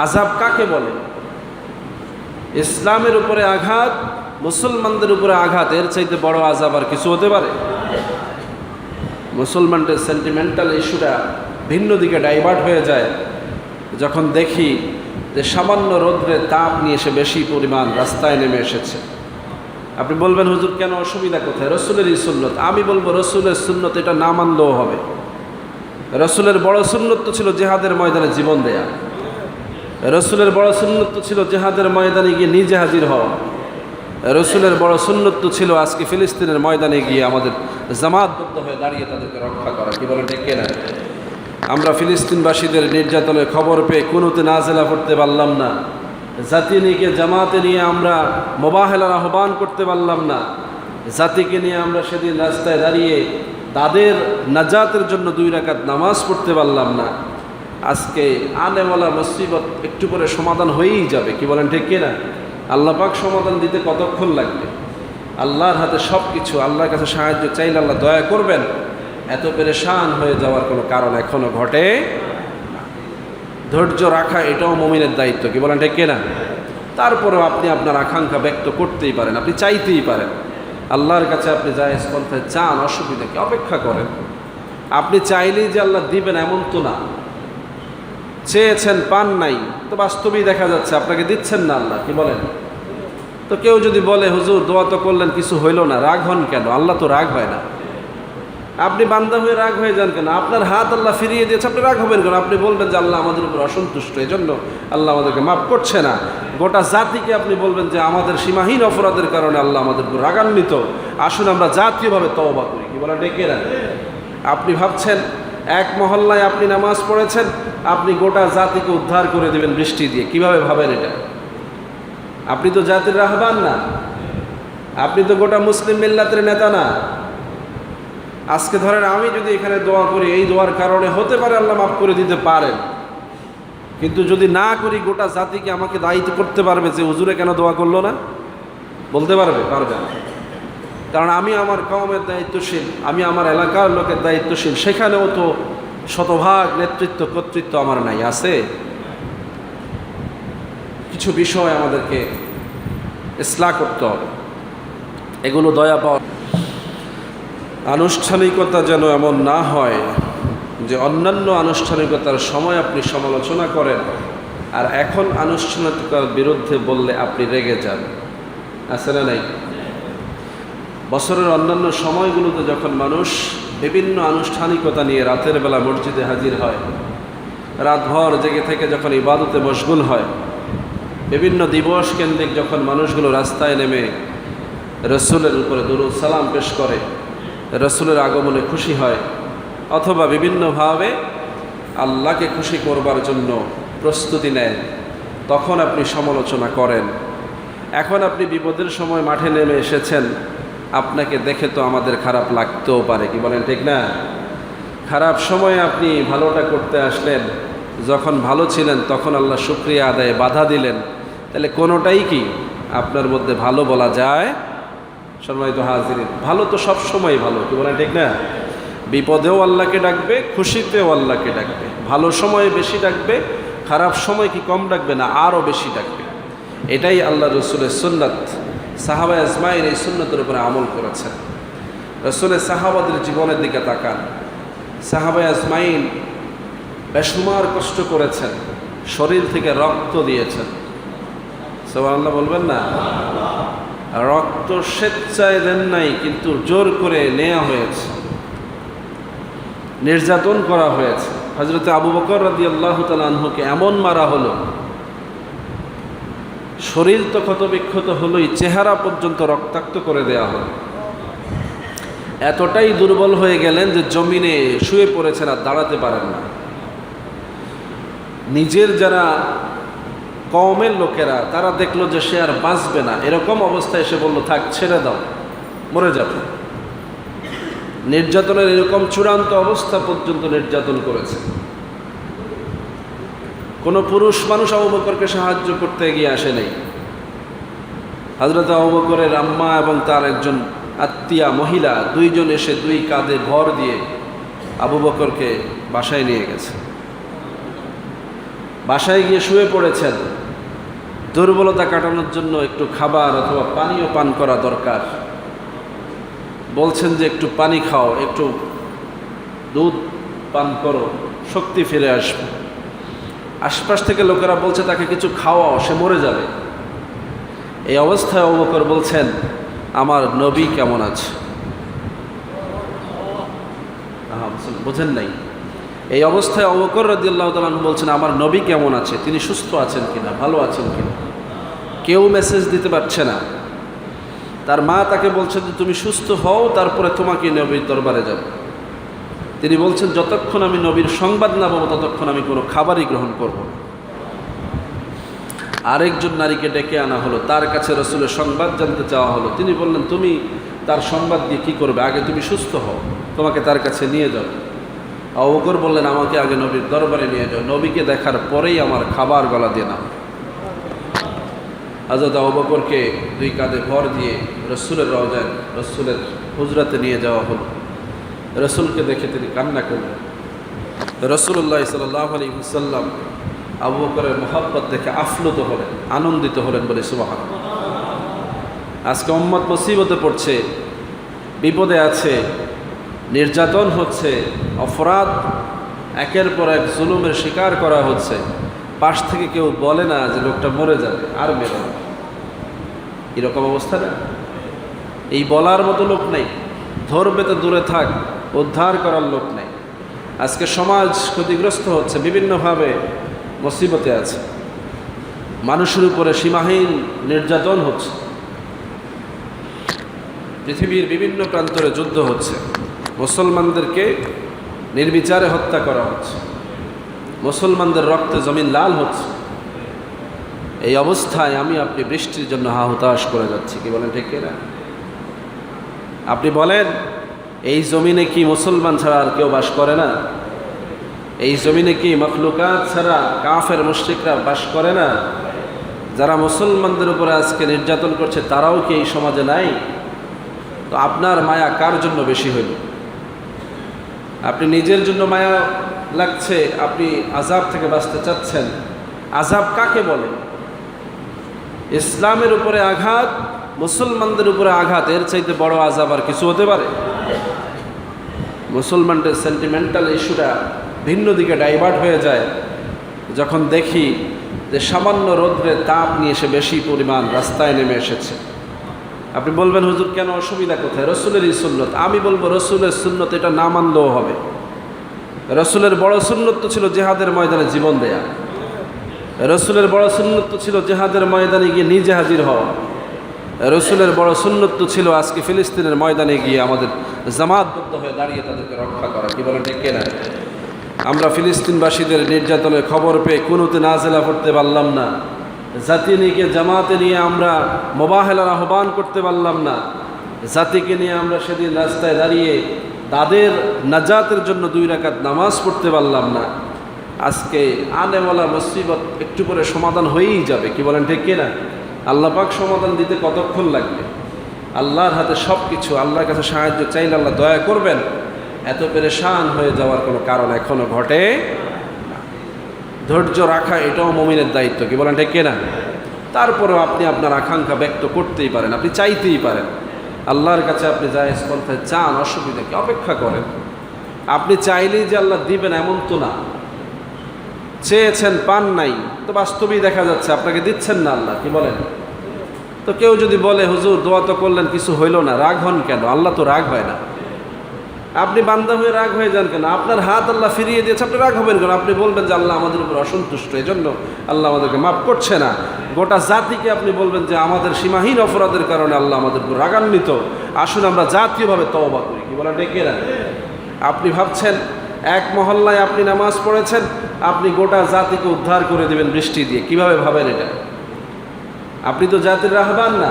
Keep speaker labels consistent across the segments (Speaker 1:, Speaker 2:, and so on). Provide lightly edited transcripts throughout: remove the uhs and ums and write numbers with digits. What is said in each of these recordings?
Speaker 1: আযাব কাকে বলে? ইসলামের উপরে আঘাত, মুসলমানদের উপরে আঘাত, এর চাইতে বড় আযাব আর কিছু হতে পারে? মুসলমানদের সেন্টিমেন্টাল ইস্যুটা ভিন্ন দিকে ডাইভার্ট হয়ে যায় যখন দেখি যে সামান্য রৌদ্রে তাপ নিয়ে এসে বেশি পরিমাণ রাস্তায় নেমে এসেছে। আপনি বলবেন হুজুর কেন, অসুবিধা কোথায়? রসুলেরই সুন্নত। আমি বলবো রসুলের সুন্নত এটা না মানলেও হবে। রসুলের বড় সুন্নত তো ছিল জিহাদের ময়দানে জীবন দেয়া। রসুলের বড় সুন্নত তো ছিল জিহাদের ময়দানে গিয়ে নিজে হাজির হওয়া। রসুলের বড় সুন্নত তো ছিল আজকে ফিলিস্তিনের ময়দানে গিয়ে আমাদের জামাতবদ্ধ হয়ে দাঁড়িয়ে তাদেরকে রক্ষা করা। কি বলেন ঠিক কিনা? আমরা ফিলিস্তিনবাসীদের নির্যাতনের খবর পেয়ে কুনুতে নাজেলা পড়তে পারলাম না, জাতিকে জামাতে নিয়ে আমরা মোবাহেলার আহ্বান করতে পারলাম না, জাতিকে নিয়ে আমরা সেদিন রাস্তায় দাঁড়িয়ে তাদের নাজাতের জন্য 2 রাকাত নামাজ পড়তে পারলাম না। আজকে আনেওয়ালা মুসিবত একটু করে সমাধান হয়েই যাবে। কি বলেন ঠিক কিনা? আল্লাহ পাক সমাধান দিতে কতক্ষণ লাগবে? আল্লাহর হাতে সব কিছু। আল্লাহর কাছে সাহায্য চাইলে আল্লাহ দয়া করবেন। এত পেরেশান হয়ে যাওয়ার কোনো কারণ এখনো ঘটে না। ধৈর্য রাখা এটাও মুমিনের দায়িত্ব। কি বলেন ঠিক কিনা? তারপরেও আপনি আপনার আকাঙ্ক্ষা ব্যক্ত করতেই পারেন, আপনি চাইতেই পারেন। আল্লাহর কাছে আপনি জায়েজ পন্থায় চান, অসুবিধা কি? অপেক্ষা করেন। আপনি চাইলেই যে আল্লাহ দিবেন এমন তো না। চেয়েছেন পান নাই, তো বাস্তবেই দেখা যাচ্ছে আপনাকে দিচ্ছেন না আল্লাহ। কি বলেন? তো কেউ যদি বলে হুজুর দোয়া তো করলেন কিছু হইল না, রাগ হন কেন? আল্লাহ তো রাগ হয় না। আপনি বান্দা হয়ে রাগ হয়ে যান কেন? আপনার হাত আল্লাহ ফিরিয়ে দিয়েছে, আপনি রাগ হবেন কেন? আপনি বলবেন যে আল্লাহ আমাদের উপর অসন্তুষ্ট, এই জন্য আল্লাহ আমাদেরকে মাফ করছে না। গোটা জাতিকে আপনি বলবেন যে আমাদের সীমাহীন অপরাধের কারণে আল্লাহ আমাদের উপর রাগান্বিত। আসুন আমরা জাতীয়ভাবে তওবা করি। কি বলেন ডেকে না? আপনি ভাবছেন এক মহল্লায় আপনি নামাজ পড়েছেন, আপনি গোটা জাতিকে উদ্ধার করে দেবেন বৃষ্টি দিয়ে। কিভাবে ভাবেন এটা? আপনি তো জাতির রাহবান না, আপনি তো গোটা মুসলিম মিল্লাতের নেতা না। আজকে ধরেন আমি যদি এখানে দোয়া করি, এই দোয়ার কারণে হতে পারে আল্লাহ মাফ করে দিতে পারেন, কিন্তু যদি না করি গোটা জাতিকে আমাকে দায়িত্ব করতে পারবে যে হুজুরে কেন দোয়া করলো না? বলতে পারবে? পারবে না। কারণ আমি আমার কওমের দায়িত্বশীল, আমি আমার এলাকার লোকের দায়িত্বশীল, সেখানেও তো শতভাগ নেতৃত্ব কর্তৃত্ব আমার নাই। আছে কিছু বিষয় আমাদেরকে ইসলাহ করতে হবে, এগুলো দয়া পাওয়া। আনুষ্ঠানিকতা যেন এমন না হয় যে অন্যান্য আনুষ্ঠানিকতার সময় আপনি সমালোচনা করেন আর এখন আনুষ্ঠানিকতার বিরুদ্ধে বললে আপনি রেগে যান। আছে না নাই? বছরের অন্যান্য সময়গুলোতে যখন মানুষ বিভিন্ন আনুষ্ঠানিকতা নিয়ে রাতের বেলা মসজিদে হাজির হয়, রাতভর জেগে থেকে যখন ইবাদতে মশগুল হয়, বিভিন্ন দিবস কেন্দ্রিক যখন মানুষগুলো রাস্তায় নেমে রসুলের উপরে দুরূদ সালাম পেশ করে, রসুলের আগমনে খুশি হয়, অথবা বিভিন্নভাবে আল্লাহকে খুশি করবার জন্য প্রস্তুতি নেয়, তখন আপনি সমালোচনা করেন। এখন আপনি বিপদের সময় মাঠে নেমে এসেছেন, আপনাকে দেখে তো আমাদের খারাপ লাগতেও পারে। কি বলেন ঠিক না? খারাপ সময়ে আপনি ভালোটা করতে আসলেন, যখন ভালো ছিলেন তখন আল্লাহ শুকরিয়া আদায়ে বাধা দিলেন, তাহলে কোনোটাই কি আপনার মধ্যে ভালো বলা যায়? সম্মানিত হাজিরিন, ভালো তো সব সময় ভালো। কি বলেন ঠিক না? বিপদেও আল্লাহকে ডাকবে, খুশিতেও আল্লাহকে ডাকবে। ভালো সময়ে বেশি ডাকবে, খারাপ সময় কি কম ডাকবে না, আরও বেশি ডাকবে। এটাই আল্লাহ রসুলের সুন্নাত। সাহাবা আজমাইন এই সুন্নতের উপরে আমল করেছেন। রসুলের সাহাবাদের জীবনের দিকে তাকান। সাহাবা আজমাইন বেশুমার কষ্ট করেছেন, শরীর থেকে রক্ত দিয়েছেন। সুবহানাল্লাহ বলবেন না? রক্ত স্বেচ্ছায় দেন নাই, কিন্তু জোর করে নেওয়া হয়েছে, নির্যাতন করা হয়েছে। হযরত আবু বকর রাদিয়াল্লাহু তাআলা আনহুকে এমন মারা হলো, শরীর তো ক্ষতবিক্ষত হলোই, চেহারা পর্যন্ত রক্তাক্ত করে দেয়া হলো। এতটাই দুর্বল হয়ে গেলেন যে জমিনে শুয়ে পড়েছেন, আর দাঁড়াতে পারেন না। নিজের যারা কওমের লোকেরা তারা দেখলো যে সে আর বাঁচবে না, এরকম অবস্থায় এসে বলল থাক, ছেড়ে দাও, মরে যাবে। নির্যাতনের এরকম চূড়ান্ত অবস্থা পর্যন্ত নির্যাতন করেছে। কোনো পুরুষ মানুষ আবু বকরকে সাহায্য করতে এগিয়ে আসে নাই। হযরত আবু বকরের আম্মা এবং তার একজন আত্মীয়া মহিলা দুইজন এসে 2 কাঁধে ভর দিয়ে আবু বকরকে বাসায় নিয়ে গেছে। বাসায় গিয়ে শুয়ে পড়েছেন, দুর্বলতা কাটানোর জন্য একটু খাবার অথবা পানীয় পান করা দরকার। বলছেন যে একটু পানি খাও, একটু দুধ পান করো, শক্তি ফিরে আসবে। আশপাশ থেকে লোকেরা বলছে তাকে কিছু খাওয়াও, সে মরে যাবে। এই অবস্থায় আবু বকর বলছেন, আমার নবী কেমন আছে? বোঝেন নাই? এই অবস্থায় আবু বকর রাদিয়াল্লাহু তাআলা আনহু বলছেন, আমার নবী কেমন আছে, তিনি সুস্থ আছেন কিনা, ভালো আছেন কিনা। কেউ মেসেজ দিতে পারছে না। তার মা তাকে বলছে যে তুমি সুস্থ হও, তারপরে তোমাকে নবীর দরবারে যাব। তিনি বলছেন, যতক্ষণ আমি নবীর সংবাদ না পাবো ততক্ষণ আমি কোনো খাবারই গ্রহণ করব না। আরেকজন নারীকে ডেকে আনা হলো, তার কাছে রসুলের সংবাদ জানতে চাওয়া হলো। তিনি বললেন, তুমি তার সংবাদ দিয়ে কী করবে, আগে তুমি সুস্থ হও, তোমাকে তার কাছে নিয়ে যাও। আবু বকর বললেন, আমাকে আগে নবীর দরবারে নিয়ে যাও, নবীকে দেখার পরেই আমার খাবার গলা দিয়ে নাও। হযরত আবু বকরকে দুই কাঁধে ভর দিয়ে রসুলের রওজায়, রসুলের হুজরাতে নিয়ে যাওয়া হলো। রসুলকে দেখে তিনি কান্না করলেন। রাসূলুল্লাহ সাল্লাল্লাহু আলাইহি ওয়াসাল্লাম আবু বকরের মহব্বত দেখে আপ্লুত হলেন, আনন্দিত হলেন, বলে সুবহানাল্লাহ। আজকে উম্মত মুসিবতে পড়ছে, বিপদে আছে, নির্যাতন হচ্ছে, অপরাধ একের পর এক জুলুমের শিকার করা হচ্ছে। পাশ থেকে কেউ বলে না যে লোকটা মরে যাবে, আর মেরে না। এরকম অবস্থা না? এই বলার মতো লোক নেই, ধরবে তো দূরে থাক, উদ্ধার করার লোক নেই। আজকে সমাজ ক্ষতিগ্রস্ত হচ্ছে, বিভিন্নভাবে মুসিবতে আছে, মানুষের উপরে সীমাহীন নির্যাতন হচ্ছে, পৃথিবীর বিভিন্ন প্রান্তরে যুদ্ধ হচ্ছে, মুসলমানদেরকে নির্বিচারে হত্যা করা হচ্ছে, মুসলমানদের রক্তে জমিন লাল হচ্ছে। এই অবস্থায় আমি আপনি বৃষ্টির জন্য হাহুতাশ করে যাচ্ছি, কি বলেন ঠিক না? আপনি বলেন, এই জমিনে কি মুসলমান ছাড়া আর কেউ বাস করে না? এই জমিনে কি মখলুকাত ছাড়া কাফের মুশরিকরা বাস করে না? যারা মুসলমানদের উপরে আজকে নির্যাতন করছে তারাও কি এই সমাজে নাই? তো আপনার মায়া কার জন্য বেশি হইল? আপনি নিজের জন্য মায়া লাগছে, আপনি আযাব থেকে বাঁচতে চাচ্ছেন। আযাব কাকে বলে? ইসলামের উপরে আঘাত, মুসলমানদের উপরে আঘাত, এর চাইতে বড় আযাব আর কিছু হতে পারে? মুসলমানদের সেন্টিমেন্টাল ইস্যুটা ভিন্ন দিকে ডাইভার্ট হয়ে যায় যখন দেখি যে সামান্য রৌদ্রের তাপ নিয়ে এসে বেশি পরিমাণ রাস্তায় নেমে এসেছে। আপনি বলবেন, হুজুর কেন, অসুবিধা কোথায়? রসুলেরই সুন্নত। আমি বলবো, রসুলের সুন্নত এটা না মানলেও হবে। রসুলের বড় সুন্নত তো ছিল জেহাদের ময়দানে জীবন দেয়া। রসুলের বড় সুন্নত তো ছিল জেহাদের ময়দানে গিয়ে নিজে হাজির হওয়া। রসুলের বড় সুন্নত তো ছিল আজকে ফিলিস্তিনের ময়দানে গিয়ে আমাদের জামাতবদ্ধ হয়ে দাঁড়িয়ে তাদেরকে রক্ষা করা, কি বলেন ঠিক কিনা? আমরা ফিলিস্তিনবাসীদের নির্যাতনের খবর পেয়ে কুনুতে নাজেলা পড়তে পারলাম না, জাতিকে জামাতে নিয়ে আমরা মোবাহেলার আহ্বান করতে পারলাম না, জাতিকে নিয়ে আমরা সেদিন রাস্তায় দাঁড়িয়ে তাদের নাজাতের জন্য 2 রাকাত নামাজ পড়তে পারলাম না। আজকে আনেওয়ালা মুসিবত একটু করে সমাধান হয়েই যাবে, কি বলেন ঠিক কিনা? আল্লাহ পাক সমাধান দিতে কতক্ষণ লাগবে? আল্লাহর হাতে সব কিছু। আল্লাহর কাছে সাহায্য চাইলে আল্লাহ দয়া করবেন। এত পেরেশান হয়ে যাওয়ার কোনো কারণ এখনো ঘটে না। ধৈর্য রাখা এটাও মুমিনের দায়িত্ব, কি বলেন ঠিক কিনা? তারপরেও আপনি আপনার আকাঙ্ক্ষা ব্যক্ত করতেই পারেন, আপনি চাইতেই পারেন। আল্লাহর কাছে আপনি জায়েজ পন্থায় চান, অসুবিধা কি? অপেক্ষা করেন। আপনি চাইলেই যে আল্লাহ দিবেন এমন তো না। চেয়েছেন, পান নাই, তো বাস্তবেই দেখা যাচ্ছে আপনাকে দিচ্ছেন না আল্লাহ, কি বলেন? তো কেউ যদি বলে, হুজুর দোয়া তো করলেন কিছু হইল না, রাগ হন কেন? আল্লাহ তো রাগ হয় না। আপনি বান্দা হয়ে রাগ হয়ে যান কেন? আপনার হাত আল্লাহ ফিরিয়ে দিয়েছে, আপনি রাগ হবেন কেন? আপনি বলবেন যে আল্লাহ আমাদের উপর অসন্তুষ্ট, এই জন্য আল্লাহ আমাদেরকে মাফ করছে না। গোটা জাতিকে আপনি বলবেন যে আমাদের সীমাহীন অপরাধের কারণে আল্লাহ আমাদের উপর রাগান্বিত। আসুন আমরা জাতীয়ভাবে তওবা করি, কি বলা ডেকে না? আপনি ভাবছেন এক মহল্লায় আপনি নামাজ পড়েছেন, আপনি গোটা জাতিকে উদ্ধার করে দেবেন বৃষ্টি দিয়ে, কিভাবে ভাবেন এটা? আপনি তো জাতির রাহবান না,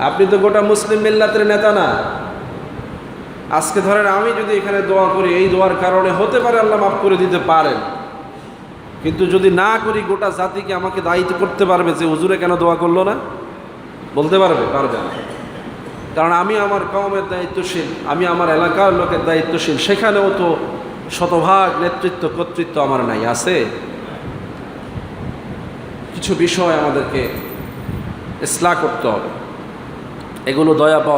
Speaker 1: আপনি তো গোটা মুসলিম মিল্লাতের নেতা না। আজকে ধরেন আমি যদি এখানে দোয়া করি, এই দোয়ার কারণে হতে পারে আল্লাহ মাফ করে দিতে পারেন, কিন্তু যদি না করি গোটা জাতিকে আমাকে দায়িত্ব করতে পারবে যে হুজুরে কেন দোয়া করলো না? বলতে পারবে? পারবে না। কারণ আমি আমার কওমের দায়িত্বশীল, আমি আমার এলাকার লোকের দায়িত্বশীল, সেখানেও তো শতভাগ নেতৃত্ব কর্তৃত্ব আমার নাই, আছে? কিছু বিষয় আমাদেরকে ইসলাহ করতে হবে। এগুলো দয়া পাওয়া